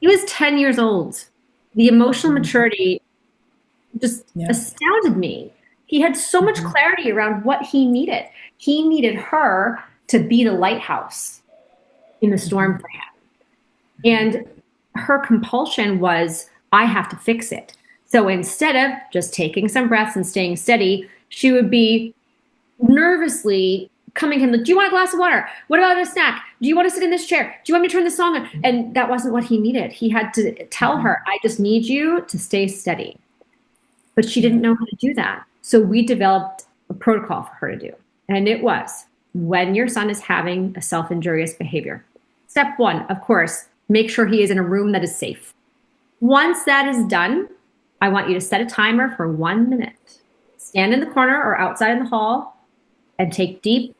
He was 10 years old. The emotional maturity just astounded me. He had so much clarity around what he needed. He needed her to be the lighthouse in the storm for him. And her compulsion was, I have to fix it. So instead of just taking some breaths and staying steady, she would be nervously coming in, like, do you want a glass of water? What about a snack? Do you want to sit in this chair? Do you want me to turn the song on? And that wasn't what he needed. He had to tell her, I just need you to stay steady. But she didn't know how to do that. So we developed a protocol for her to do. And it was, when your son is having a self-injurious behavior, step one, of course, make sure he is in a room that is safe. Once that is done, I want you to set a timer for 1 minute. Stand in the corner or outside in the hall and take deep,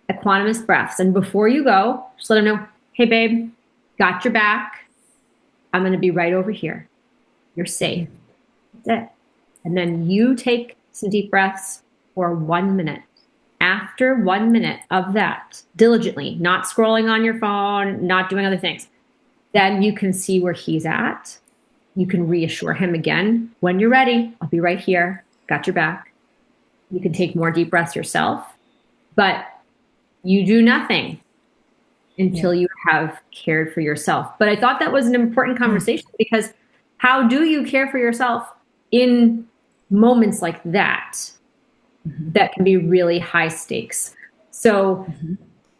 equanimous breaths. And before you go, just let him know, hey, babe, got your back. I'm going to be right over here. You're safe. That's it. And then you take some deep breaths for 1 minute. After 1 minute of that, diligently, not scrolling on your phone, not doing other things, then you can see where he's at. You can reassure him again, when you're ready, I'll be right here, got your back. You can take more deep breaths yourself, but you do nothing until you have cared for yourself. But I thought that was an important conversation, because how do you care for yourself in moments like that, that can be really high stakes? So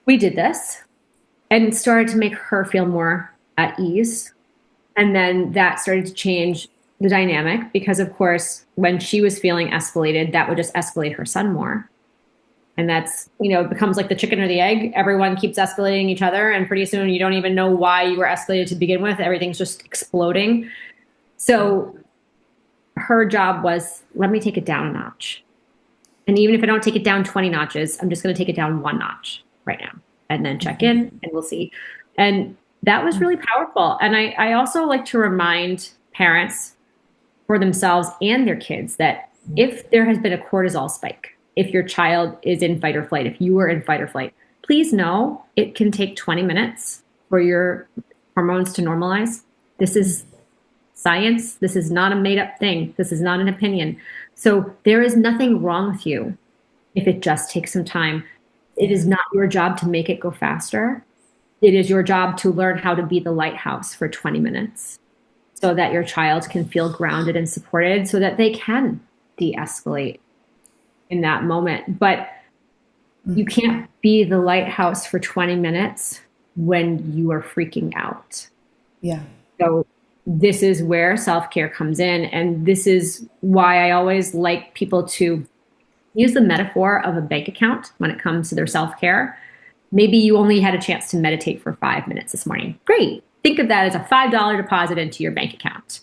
we did this and started to make her feel more at ease. And then that started to change the dynamic, because of course, when she was feeling escalated, that would just escalate her son more. And that's, it becomes like the chicken or the egg. Everyone keeps escalating each other. And pretty soon you don't even know why you were escalated to begin with. Everything's just exploding. So her job was, let me take it down a notch. And even if I don't take it down 20 notches, I'm just going to take it down 1 notch right now, and then check in and we'll see. And that was really powerful. And I also like to remind parents for themselves and their kids that if there has been a cortisol spike, if your child is in fight or flight, if you are in fight or flight, please know it can take 20 minutes for your hormones to normalize. This is science. This is not a made up thing. This is not an opinion. So there is nothing wrong with you if it just takes some time. It is not your job to make it go faster. It is your job to learn how to be the lighthouse for 20 minutes so that your child can feel grounded and supported, so that they can de-escalate in that moment. But you can't be the lighthouse for 20 minutes when you are freaking out. Yeah. So this is where self-care comes in. And this is why I always like people to use the metaphor of a bank account when it comes to their self-care. Maybe you only had a chance to meditate for 5 minutes this morning. Great. Think of that as a $5 deposit into your bank account.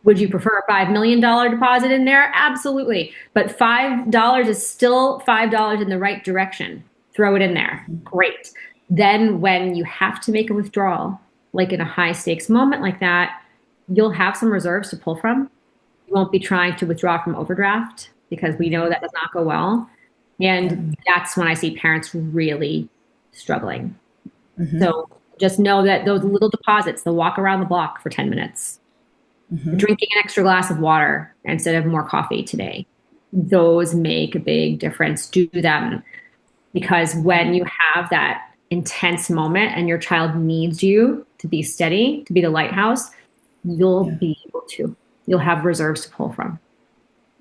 Would you prefer a $5 million deposit in there? Absolutely. But $5 is still $5 in the right direction. Throw it in there. Great. Then when you have to make a withdrawal, like in a high stakes moment like that, you'll have some reserves to pull from. You won't be trying to withdraw from overdraft, because we know that does not go well. And that's when I see parents really struggling. So just know that those little deposits, the walk around the block for 10 minutes, drinking an extra glass of water instead of more coffee today, those make a big difference. Do them, because when you have that intense moment and your child needs you to be steady, to be the lighthouse, you'll be able to. You'll have reserves to pull from.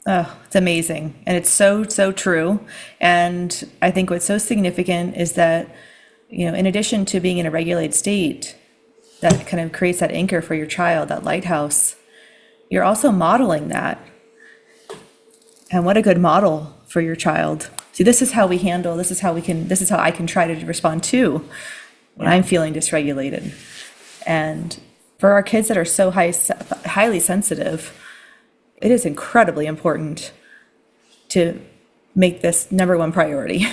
Oh, it's amazing. And it's so, so true. And I think what's so significant is that, in addition to being in a regulated state, that kind of creates that anchor for your child, that lighthouse, you're also modeling that. And what a good model for your child. See, this is how we handle, this is how I can try to respond to when I'm feeling dysregulated. And for our kids that are so highly sensitive, it is incredibly important to make this number one priority.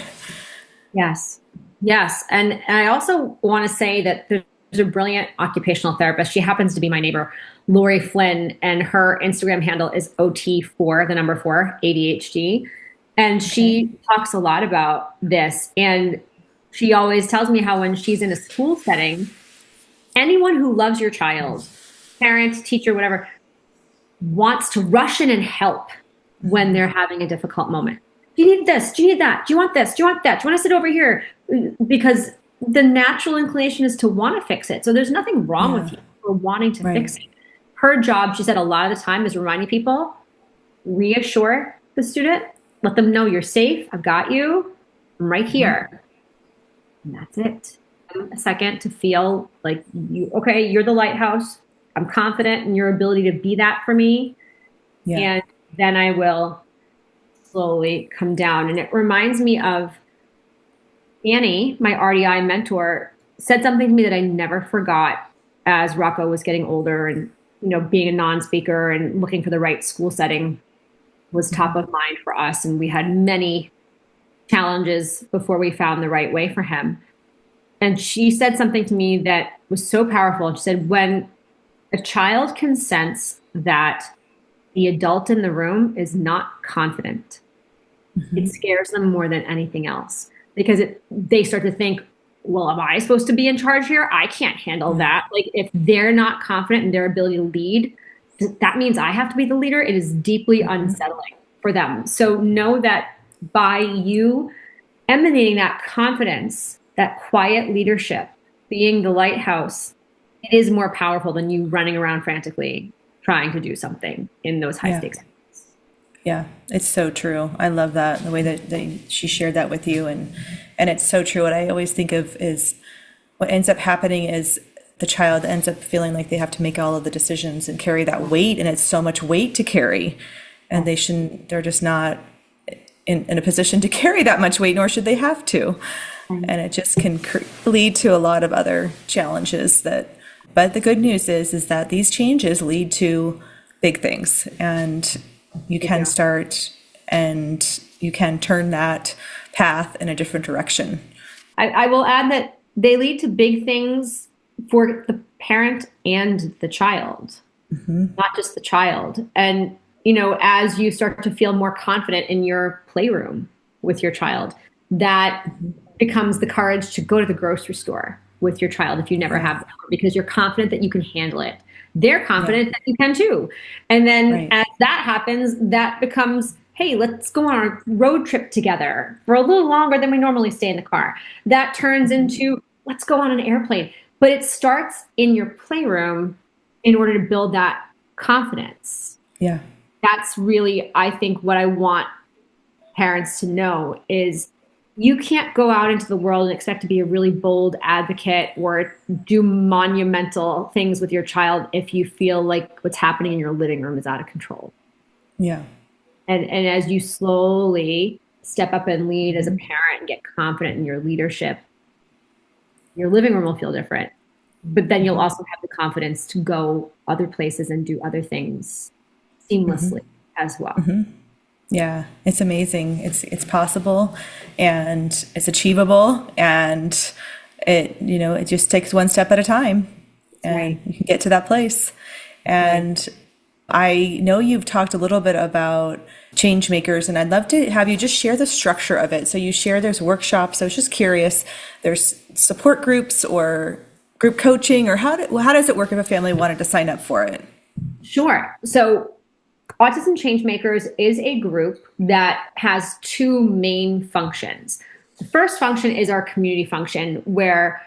Yes. Yes. And I also want to say that there's a brilliant occupational therapist. She happens to be my neighbor, Lori Flynn, and her Instagram handle is OT4, the number 4, ADHD. And she talks a lot about this. And she always tells me how when she's in a school setting, anyone who loves your child, parent, teacher, whatever, wants to rush in and help when they're having a difficult moment. Do you need this? Do you need that? Do you want this? Do you want that? Do you want to sit over here? Because the natural inclination is to want to fix it. So there's nothing wrong with you for wanting to fix it. Her job, she said, a lot of the time is reminding people, reassure the student, let them know you're safe, I've got you, I'm right here. And that's it. A second to feel like okay, you're the lighthouse. I'm confident in your ability to be that for me. Yeah. And then I will slowly come down. And it reminds me of Annie, my RDI mentor, said something to me that I never forgot as Rocco was getting older and, being a non-speaker and looking for the right school setting was top of mind for us. And we had many challenges before we found the right way for him. And she said something to me that was so powerful. She said, when a child can sense that the adult in the room is not confident, it scares them more than anything else, because they start to think, well, am I supposed to be in charge here? I can't handle that. Like, if they're not confident in their ability to lead, that means I have to be the leader. It is deeply unsettling for them. So know that by you emanating that confidence, that quiet leadership, being the lighthouse, it is more powerful than you running around frantically trying to do something in those high stakes. Yeah, it's so true. I love that, the way that she shared that with you. And it's so true. What I always think of is what ends up happening is the child ends up feeling like they have to make all of the decisions and carry that weight. And it's so much weight to carry. And they're just not in a position to carry that much weight, nor should they have to. And it just can lead to a lot of other challenges but the good news is that these changes lead to big things, and you can start and you can turn that path in a different direction. I will add that they lead to big things for the parent and the child, not just the child. And, as you start to feel more confident in your playroom with your child, that becomes the courage to go to the grocery store with your child if you never have before, because you're confident that you can handle it. They're confident that you can too. And then as that happens, that becomes, hey, let's go on a road trip together for a little longer than we normally stay in the car. That turns into, let's go on an airplane. But it starts in your playroom in order to build that confidence. Yeah. That's really, I think, what I want parents to know is you can't go out into the world and expect to be a really bold advocate or do monumental things with your child if you feel like what's happening in your living room is out of control. Yeah. And as you slowly step up and lead as a parent and get confident in your leadership, your living room will feel different. But then you'll also have the confidence to go other places and do other things seamlessly as well. Yeah, it's amazing. It's possible, and it's achievable, and it just takes one step at a time, and you can get to that place. And I know you've talked a little bit about Changemakers, and I'd love to have you just share the structure of it. So you share there's workshops. I was just curious, there's support groups or group coaching, or how does it work if a family wanted to sign up for it? Sure. So Autism Change Makers is a group that has two main functions. The first function is our community function, where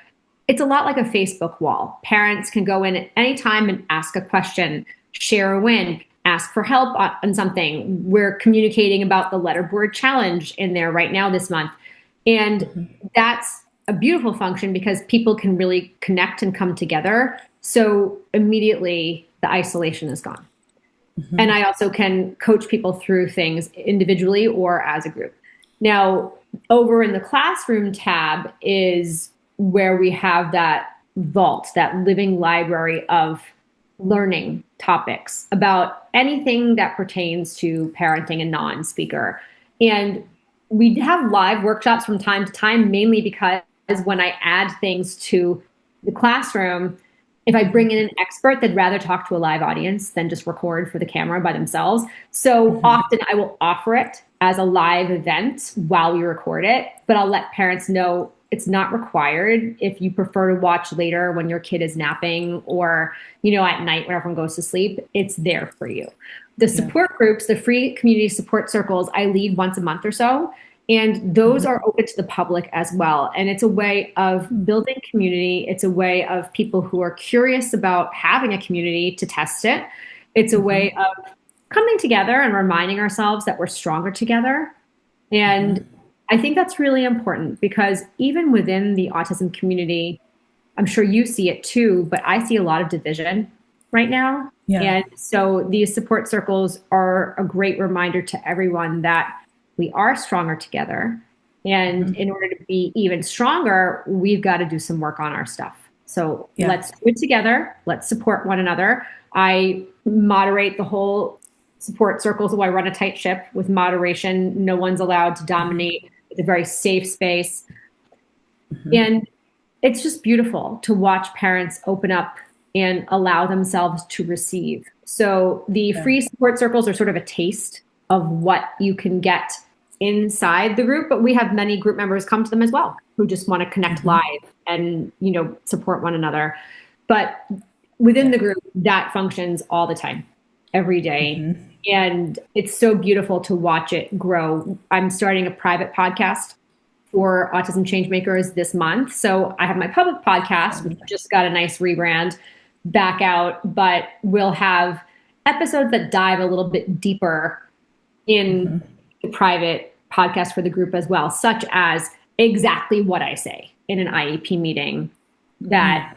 it's a lot like a Facebook wall. Parents can go in at any time and ask a question, share a win, ask for help on something. We're communicating about the letterboard challenge in there right now this month. And that's a beautiful function because people can really connect and come together. So immediately the isolation is gone. And I also can coach people through things individually or as a group. Now, over in the classroom tab is where we have that vault, that living library of learning topics about anything that pertains to parenting a non-speaker. And we have live workshops from time to time, mainly because when I add things to the classroom, if I bring in an expert, they'd rather talk to a live audience than just record for the camera by themselves. So often I will offer it as a live event while we record it, but I'll let parents know it's not required. If you prefer to watch later when your kid is napping or, at night when everyone goes to sleep, it's there for you. The support groups, the free community support circles, I lead once a month or so. And those are open to the public as well. And it's a way of building community. It's a way of people who are curious about having a community to test it. It's a way of coming together and reminding ourselves that we're stronger together. And I think that's really important because even within the autism community, I'm sure you see it too, but I see a lot of division right now. Yeah. And so these support circles are a great reminder to everyone that we are stronger together. And in order to be even stronger, we've got to do some work on our stuff. So let's do it together. Let's support one another. I moderate the whole support circle, so I run a tight ship with moderation. No one's allowed to dominate. It's a very safe space. And it's just beautiful to watch parents open up and allow themselves to receive. So the free support circles are sort of a taste of what you can get inside the group, but we have many group members come to them as well who just want to connect live and, support one another. But within the group, that functions all the time, every day. And it's so beautiful to watch it grow. I'm starting a private podcast for Autism Change Makers this month. So I have my public podcast, which just got a nice rebrand back out, but we'll have episodes that dive a little bit deeper in the private podcast for the group as well, such as exactly what I say in an IEP meeting that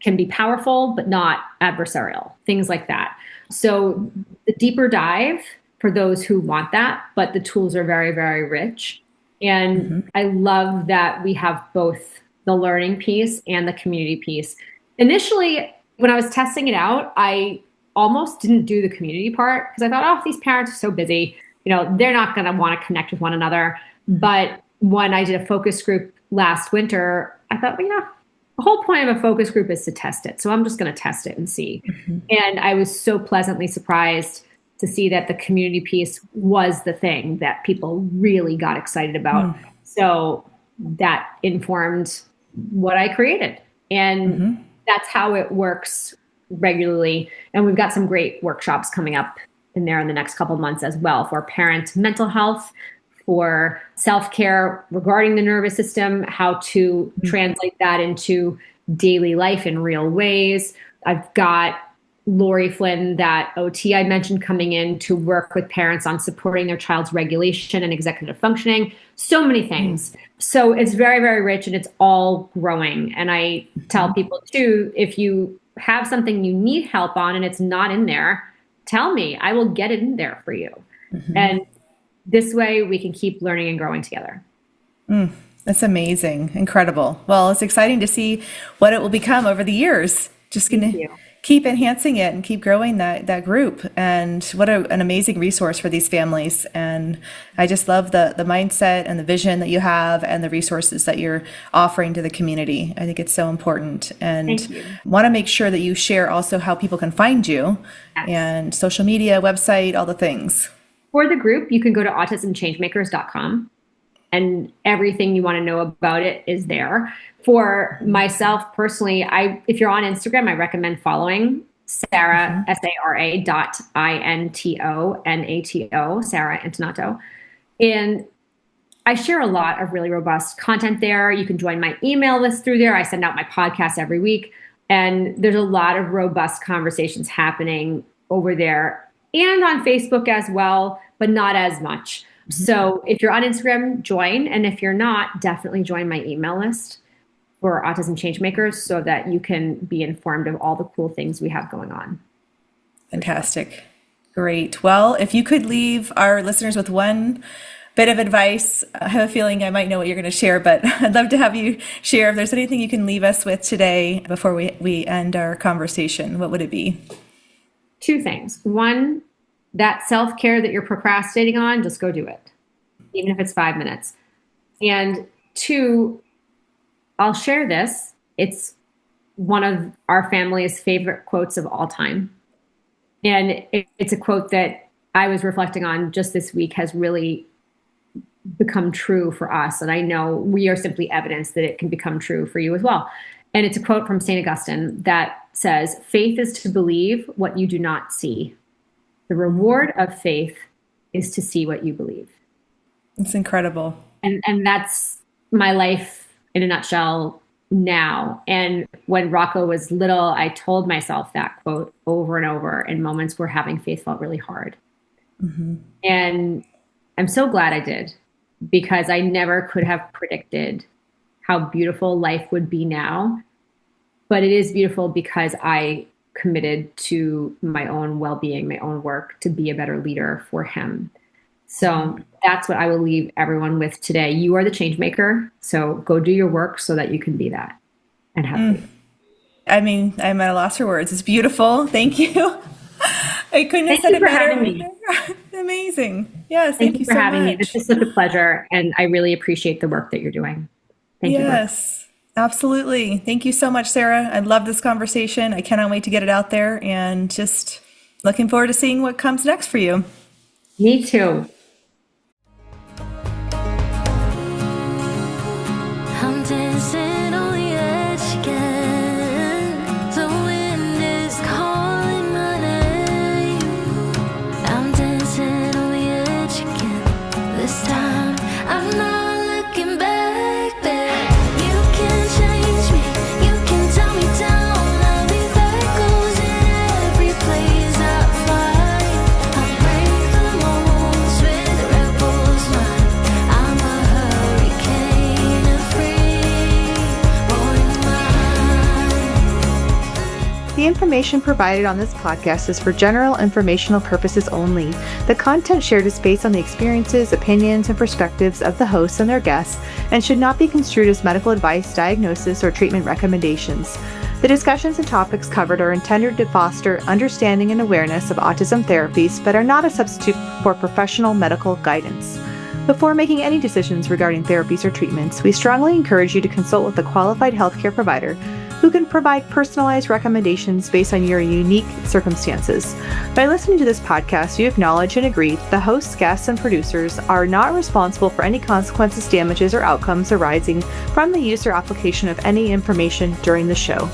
can be powerful, but not adversarial, things like that. So the deeper dive for those who want that, but the tools are very, very rich. And I love that we have both the learning piece and the community piece. Initially, when I was testing it out, I almost didn't do the community part because I thought, oh, these parents are so busy, they're not going to want to connect with one another. But when I did a focus group last winter, I thought, the whole point of a focus group is to test it. So I'm just going to test it and see. And I was so pleasantly surprised to see that the community piece was the thing that people really got excited about. So that informed what I created. And that's how it works regularly. And we've got some great workshops coming up in there in the next couple of months as well for parent mental health, for self-care regarding the nervous system, how to translate that into daily life in real ways. I've got Lori Flynn, that OT I mentioned, coming in to work with parents on supporting their child's regulation and executive functioning. So many things. So it's very, very rich and it's all growing. And I tell people too, if you have something you need help on and it's not in there, tell me. I will get it in there for you. And this way we can keep learning and growing together. That's amazing. Incredible. Well, it's exciting to see what it will become over the years. Just going to keep enhancing it and keep growing that group. And what an amazing resource for these families. And I just love the mindset and the vision that you have and the resources that you're offering to the community. I think it's so important. And want to make sure that you share also how people can find you and social media, website, all the things. For the group, you can go to autismchangemakers.com and everything you want to know about it is there. For myself personally, if you're on Instagram, I recommend following Sara, SARA.INTONATO, Sara Intonato. And I share a lot of really robust content there. You can join my email list through there. I send out my podcast every week. And there's a lot of robust conversations happening over there and on Facebook as well, but not as much. So if you're on Instagram, join. And if you're not, definitely join my email list for Autism Change Makers so that you can be informed of all the cool things we have going on. Fantastic. Great. Well, if you could leave our listeners with one bit of advice, I have a feeling I might know what you're going to share, but I'd love to have you share if there's anything you can leave us with today before we end our conversation. What would it be? Two things. One, that self-care that you're procrastinating on, just go do it, even if it's 5 minutes. And two, I'll share this. It's one of our family's favorite quotes of all time. And it's a quote that I was reflecting on just this week has really become true for us. And I know we are simply evidence that it can become true for you as well. And it's a quote from St. Augustine that says, "Faith is to believe what you do not see. The reward of faith is to see what you believe." It's incredible. And that's my life in a nutshell now. And when Rocco was little, I told myself that quote over and over in moments where having faith felt really hard. And I'm so glad I did, because I never could have predicted how beautiful life would be now. But it is beautiful because I committed to my own well-being, my own work, to be a better leader for him. So that's what I will leave everyone with today. You are the change maker. So go do your work so that you can be that and have faith. I mean, I'm at a loss for words. It's beautiful. Thank you. I couldn't have Thank said you it for better. having me. Amazing. Yes, Thank you for so having me. much. This is such a pleasure, and I really appreciate the work that you're doing. Thank you, Brooke. Yes, absolutely. Thank you so much, Sarah. I love this conversation. I cannot wait to get it out there and just looking forward to seeing what comes next for you. Me too. I'm dancing on the edge again. The wind is calling my name. I'm dancing on the edge again. This time I'm not looking back, babe. You can change me, you can tell me down. I'll be echoes in every place I find. I break the molds with the rebel's mind. I'm a hurricane of free, rolling mine. The information provided on this podcast is for general informational purposes only. The content shared is based on the experiences, opinions, and perspectives of the hosts and their guests and should not be construed as medical advice, diagnosis, or treatment recommendations. The discussions and topics covered are intended to foster understanding and awareness of autism therapies, but are not a substitute for professional medical guidance. Before making any decisions regarding therapies or treatments, we strongly encourage you to consult with a qualified healthcare provider who can provide personalized recommendations based on your unique circumstances. By listening to this podcast, you acknowledge and agree that the hosts, guests, and producers are not responsible for any consequences, damages, or outcomes arising from the use or application of any information during the show.